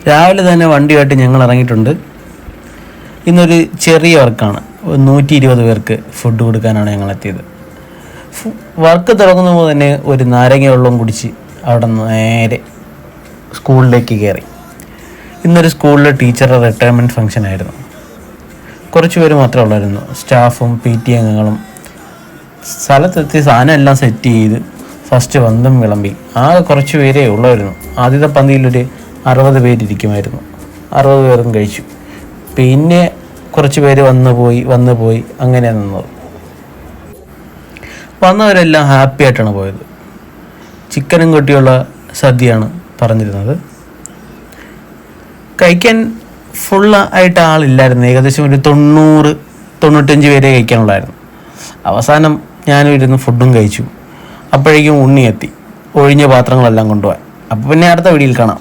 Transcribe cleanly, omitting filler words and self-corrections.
രാവിലെ തന്നെ വണ്ടിയായിട്ട് ഞങ്ങൾ ഇറങ്ങിയിട്ടുണ്ട്. ഇന്നൊരു ചെറിയ വർക്കാണ്. 120 പേർക്ക് ഫുഡ് കൊടുക്കാനാണ് ഞങ്ങൾ എത്തിയത്. വർക്ക് തുടങ്ങുമ്പോൾ തന്നെ ഒരു നാരങ്ങ വെള്ളം കുടിച്ച് അവിടെ നേരെ സ്കൂളിലേക്ക് കയറി. ഇന്നൊരു സ്കൂളിലെ ടീച്ചറുടെ റിട്ടയർമെൻറ്റ് ഫംഗ്ഷൻ ആയിരുന്നു. കുറച്ച് പേര് മാത്രമേ ഉള്ളായിരുന്നു. സ്റ്റാഫും PT അംഗങ്ങളും. സ്ഥലത്തെത്തി സാധനം എല്ലാം സെറ്റ് ചെയ്ത് ഫസ്റ്റ് വന്നും വിളമ്പി. ആകെ കുറച്ച് പേരേ ഉള്ളായിരുന്നു. ആദ്യത്തെ പന്തിയിലൊരു 60 പേരിരിക്കുമായിരുന്നു. 60 പേരും കഴിച്ചു. പിന്നെ കുറച്ച് പേര് വന്നു പോയി അങ്ങനെ നിന്നത്. വന്നവരെല്ലാം ഹാപ്പി ആയിട്ടാണ് പോയത്. ചിക്കനും കൊട്ടിയുള്ള സദ്യയാണ് പറഞ്ഞിരുന്നത്. കഴിക്കാൻ ഫുള്ളായിട്ട് ആളില്ലായിരുന്നു. ഏകദേശം ഒരു 90-95 പേരെ കഴിക്കാനുള്ളായിരുന്നു. അവസാനം ഞാനും ഇരുന്ന് ഫുഡും കഴിച്ചു. അപ്പോഴേക്കും ഉണ്ണി എത്തി. ഒഴിഞ്ഞ പാത്രങ്ങളെല്ലാം കൊണ്ടുപോകാൻ. അപ്പോൾ പിന്നെ അടുത്ത വീഡിയോയിൽ കാണാം.